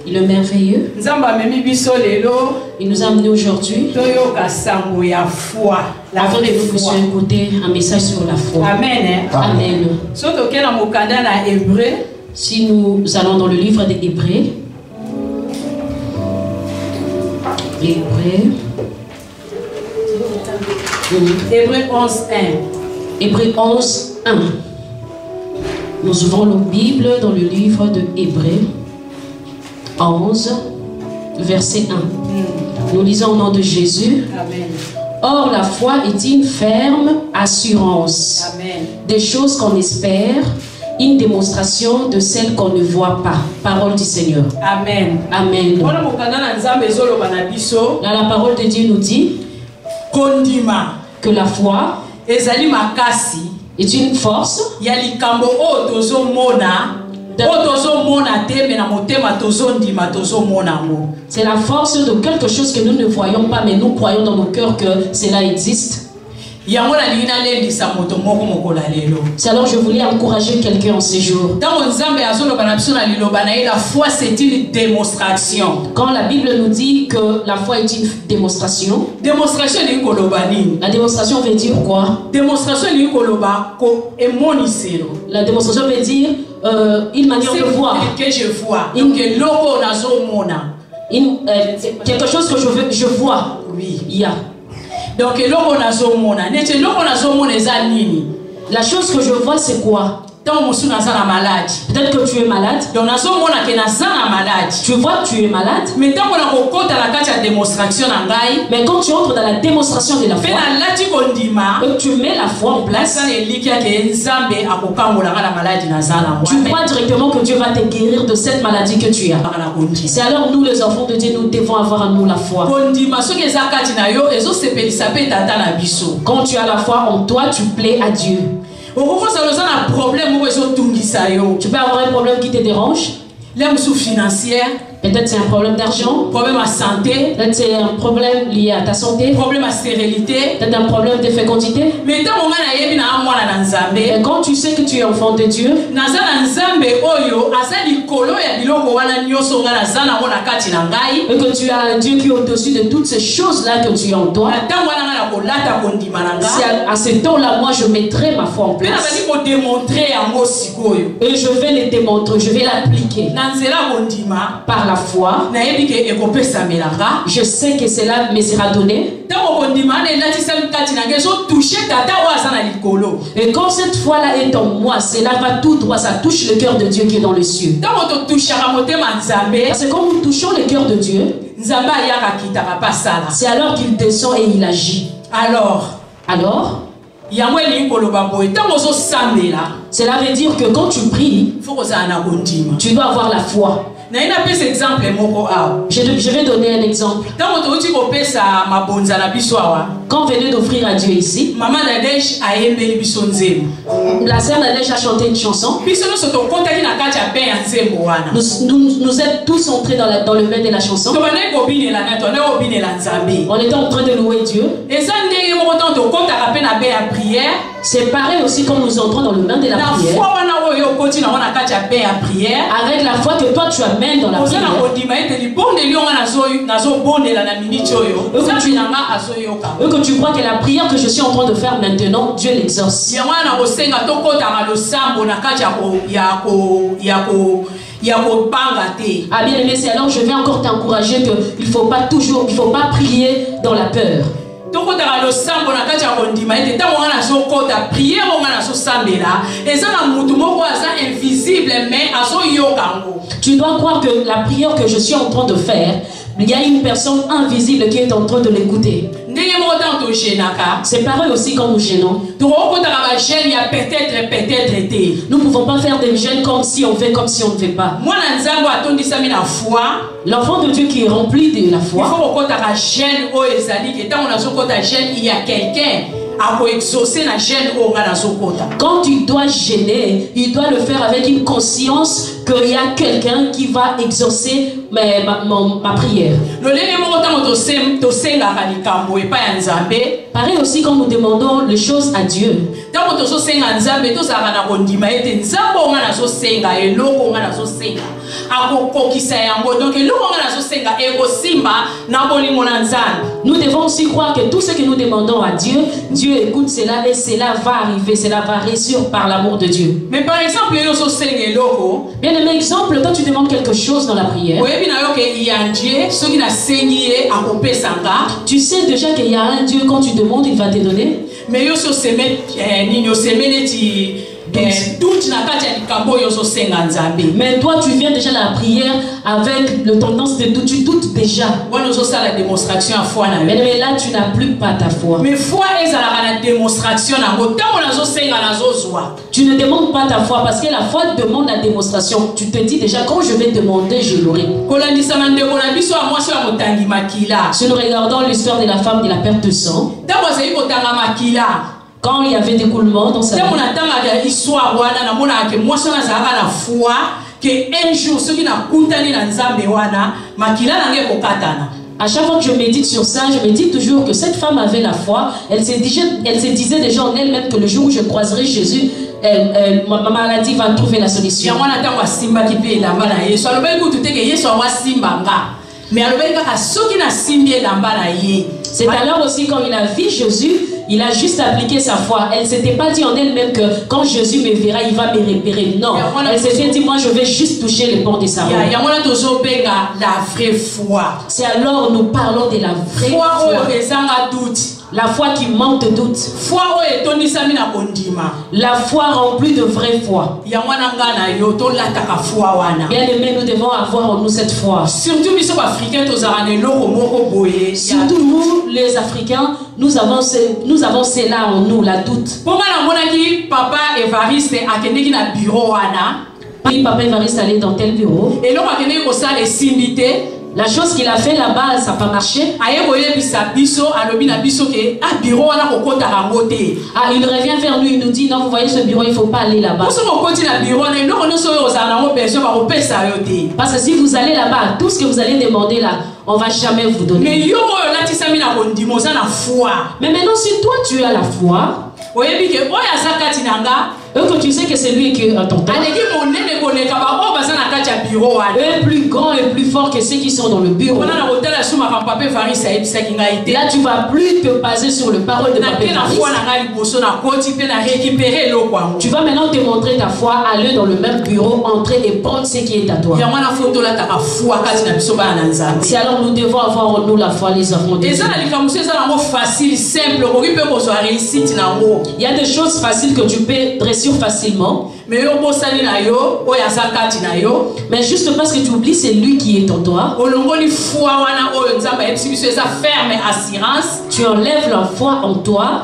Il est merveilleux. Il nous a amenés aujourd'hui afin que nous puissions écouter un message sur la foi. Amen. Amen. Si nous allons dans le livre des Hébreux, Hébreux 11, 1. Hébreux 11, 1. Nous ouvrons la Bible dans le livre de Hébreux 11, verset 1. Nous lisons au nom de Jésus. Amen. Or, la foi est une ferme assurance Amen. des choses qu'on espère, une démonstration de celles qu'on ne voit pas. Parole du Seigneur. Amen. Amen. Là, la parole de Dieu nous dit que la foi est une force c'est la force de quelque chose que nous ne voyons pas, mais nous croyons dans nos cœurs que cela existe. C'est alors je voulais encourager quelqu'un en ces jours. La foi c'est une démonstration. Quand la Bible nous dit que la foi est une démonstration, la démonstration veut dire quoi? La démonstration veut dire une manière de voir. Que je vois. Quelque chose que je vois. Oui. Yeah. Donc, la chose que je vois, c'est quoi? Peut-être que tu es malade. Tu vois que tu es malade. Mais quand tu entres dans la démonstration de la foi, et tu mets la foi en place, tu crois directement que Dieu va te guérir de cette maladie que tu as. C'est alors nous les enfants de Dieu, nous devons avoir en nous la foi. Quand tu as la foi en toi, tu plais à Dieu. Tu peux avoir un problème qui te dérange. Peut-être c'est un problème d'argent. Problème à santé. Peut-être c'est un problème lié à ta santé. Problème à stérilité. Peut-être un problème de fécondité. Mais quand tu sais que tu es enfant de Dieu, et que tu as un Dieu qui est au-dessus de toutes ces choses-là que tu as en toi, à ce temps-là, moi je mettrai ma foi en place. Et je vais le démontrer, je vais l'appliquer. Par la foi, je sais que cela me sera donné. Et quand cette foi-là est en moi, cela va tout droit, ça touche le cœur de Dieu qui est dans les cieux. Parce que quand nous touchons le cœur de Dieu, c'est alors qu'il descend et il agit. Alors, cela veut dire que quand tu pries, tu dois avoir la foi. Je vais donner un exemple. Quand on venait d'offrir à Dieu ici, la sœur Nadège a chanté une chanson. Nous êtes tous entrés dans le bain de la chanson. On était en train de louer Dieu. C'est pareil aussi quand nous entrons dans le bain de la prière. Avec la foi que toi tu amènes dans la prière. Et que tu crois que la prière que je suis en train de faire maintenant, Dieu l'exauce. Ah bien aimé, c'est alors je vais encore t'encourager qu'il ne faut pas prier dans la peur. Tu dois croire que la prière que je suis en train de faire, il y a une personne invisible qui est en train de l'écouter. C'est pareil aussi quand nous gênons. Nous ne pouvons pas faire des jeûnes comme si on fait, comme si on ne fait pas. L'enfant de Dieu qui est rempli de la foi, il y a quelqu'un quand tu dois gêner, il doit le faire avec une conscience qu'il y a quelqu'un qui va exaucer ma prière. Pareil aussi quand nous demandons les choses à Dieu. Nous devons aussi croire que tout ce que nous demandons à Dieu, Dieu écoute cela et cela va arriver, cela va réussir par l'amour de Dieu. Mais par exemple, bien aimé exemple, quand tu demandes quelque chose dans la prière, tu sais déjà qu'il y a un Dieu, quand tu demandes, il va te donner. Mais mais toi tu viens déjà à la prière avec le tendance de doute, tu doutes déjà. Mais là tu n'as plus pas ta foi. Mais foi est la démonstration. Tu ne demandes pas ta foi parce que la foi demande la démonstration. Tu te dis déjà quand je vais demander, je l'aurai. Si nous regardons l'histoire de la femme de la perte de sang, quand il y avait des coulements dans sa vie, à chaque fois que je médite sur ça, je me dis toujours que cette femme avait la foi. Elle se disait déjà en elle-même que le jour où je croiserai Jésus, ma maladie va trouver la solution. C'est alors aussi quand il a vu Jésus, il a juste appliqué sa foi. Elle ne s'était pas dit en elle-même que quand Jésus me verra, il va me repérer. Non, elle s'était dit, moi je vais juste toucher les bords de sa robe. C'est alors nous parlons de la vraie foi. La foi qui manque de doute. La foi remplie de vraie foi. Bien aimé, nous devons avoir en nous cette foi. Surtout nous, les Africains, nous avons cela en nous, la doute. Papa Evariste allait dans tel bureau. Et là, la chose qu'il a fait là-bas, ça n'a pas marché. Il revient vers nous, il nous dit non, vous voyez ce bureau, il ne faut pas aller là-bas. Parce que si vous allez là-bas, tout ce que vous allez demander là, on ne va jamais vous donner. Mais maintenant, si toi tu as la foi, que tu sais que c'est lui qui est à ton temps, est plus grand et plus fort que ceux qui sont dans le bureau. Là tu ne vas plus te baser sur le parole de Papa Evariste. Tu vas maintenant te montrer ta foi, aller dans le même bureau, entrer et prendre ce qui est à toi. Si alors nous devons avoir en nous la foi, les enfants de Dieu. Il y a des choses faciles que tu peux dresser facilement. Mais juste parce que tu oublies c'est lui qui est en toi, tu enlèves la foi en toi.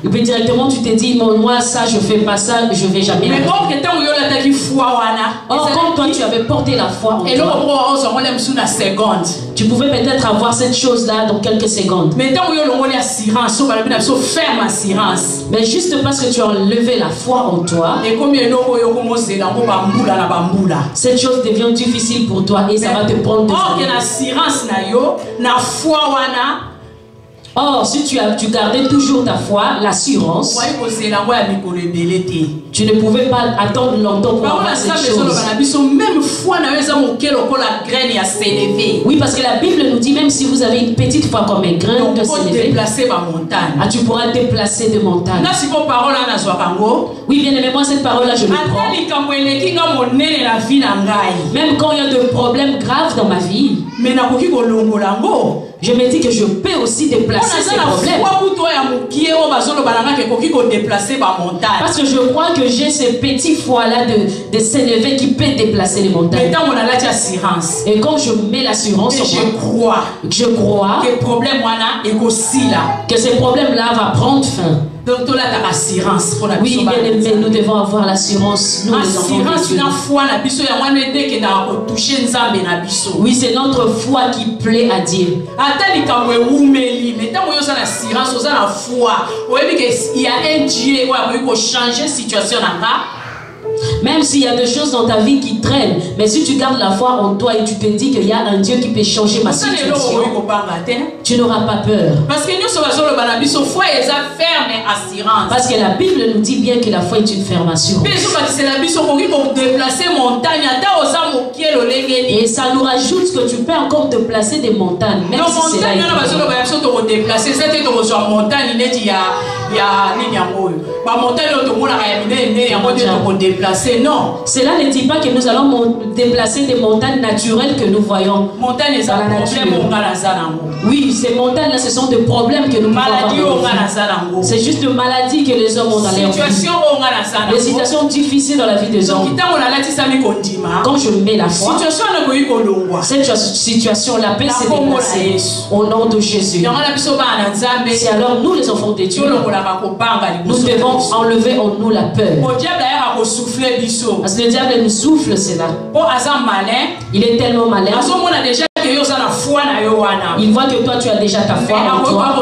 Et puis directement tu te dis moi ça je fais pas ça, je vais jamais. Or quand toi tu avais porté la foi en toi, tu pouvais peut-être avoir cette chose là dans quelques secondes. Mais juste parce que tu as enlevé la foi en toi, cette chose devient difficile pour toi et ça va te prendre des années. Or, si tu gardais toujours ta foi, l'assurance, tu ne pouvais pas attendre longtemps pour avoir cette chose. Oui, parce que la Bible nous dit, même si vous avez une petite foi comme un grain de s'élever, tu pourras déplacer des montagnes. Oui, bien aimé, moi cette parole-là, je le prends. Même quand il y a de problèmes graves dans ma vie, je me dis que je peux aussi déplacer ces problèmes. Parce que je crois que j'ai ce petit foi-là de s'élever qui peut déplacer les montagnes. Et quand je mets l'assurance sur moi, je crois que ce problème-là va prendre fin. Oui, bien aimé, nous devons avoir l'assurance. Nous, les enfants de Dieu. Oui, c'est notre foi qui plaît à Dieu. Même s'il y a des choses dans ta vie qui traînent, mais si tu gardes la foi en toi et tu te dis qu'il y a un Dieu qui peut changer ma situation, tu n'auras pas peur. Parce que la Bible nous dit bien que la foi est une ferme assurance. Et ça nous rajoute que tu peux encore déplacer des montagnes, même si c'est là. Non, cela ne dit pas que nous allons déplacer des montagnes naturelles que nous voyons dans la nature. Oui, ces montagnes-là, ce sont des problèmes que nous avons. C'est juste des maladies que les hommes ont dans leur vie. Des situations difficiles dans la vie des hommes. Quand je mets la foi, cette situation-là peut se déplacer au nom de Jésus. C'est alors nous, les enfants de Dieu, nous devons enlever en nous la peur. Parce que le diable nous souffle cela. Il est tellement malin. Il voit que toi tu as déjà ta foi en toi.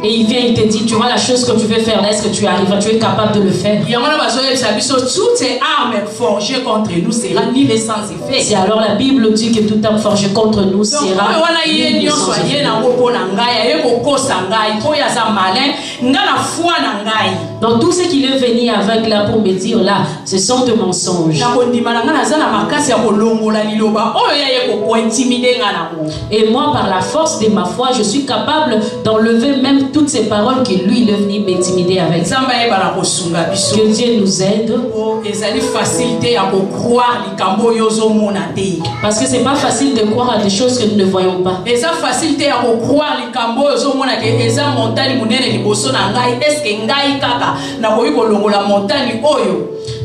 Et il vient, il te dit, tu vois la chose que tu veux faire là, est-ce que tu arrives, tu es capable de le faire? Toutes ces armes forgées contre nous sera nulles sans effet. C'est alors la Bible dit que toute arme forgée contre nous sera nulle sans effet. Donc tout ce qui est venu avec là pour me dire là, ce sont des mensonges. Et moi, par la force de ma foi, je suis capable d'enlever même toutes ces paroles que lui il est venu m'intimider avec. Que Dieu nous aide. Parce que c'est pas facile de croire à des choses que nous ne voyons pas.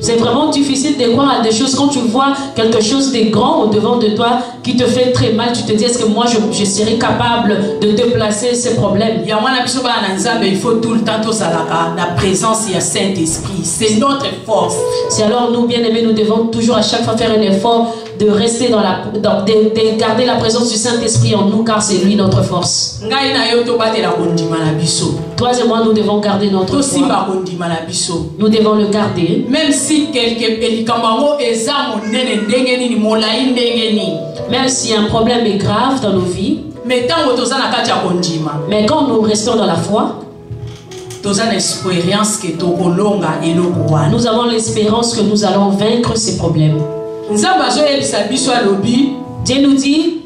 C'est vraiment difficile de croire à des choses quand tu vois quelque chose de grand au devant de toi qui te fait très mal. Tu te dis, est-ce que moi je serai capable de déplacer ces problèmes? Il faut tout le temps la présence du Saint-Esprit. C'est notre force. C'est alors nous, bien aimés, nous devons toujours à chaque fois faire un effort de rester de garder la présence du Saint-Esprit en nous, car c'est lui notre force. Toi et moi, nous devons garder notre foi. Nous devons le garder. Même si même si un problème est grave dans nos vies, mais quand nous restons dans la foi, nous avons l'espérance que nous allons vaincre ces problèmes. Dieu nous dit,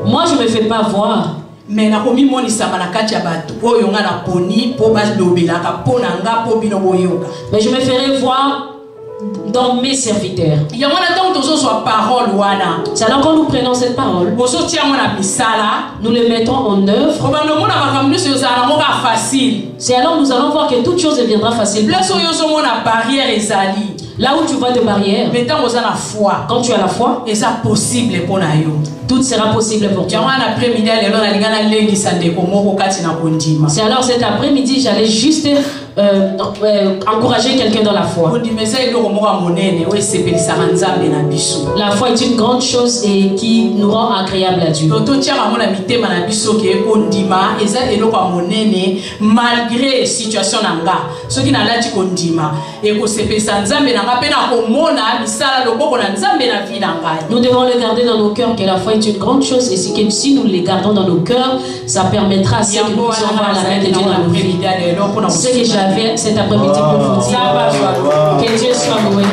moi je ne me fais pas voir, mais je me ferai voir dans mes serviteurs. C'est alors quand nous prenons cette parole, nous le mettons en œuvre. C'est alors nous allons voir que toute chose deviendra facile. Là où tu vois des barrières, quand tu as la foi, tout sera possible pour toi. C'est alors cet après-midi, j'allais juste encourager quelqu'un dans la foi. La foi est une grande chose et qui nous rend agréable à Dieu. Malgré situation nanga, ce qui n'a pas dit kondima, et que c'est nous devons le garder dans nos cœurs, que la foi est une grande chose, et si nous les gardons dans nos cœurs, ça permettra à ce que nous puissions voir la main de Dieu dans nos vies. C'est ce que j'avais cet après-midi pour vous dire. Que Dieu soit loué.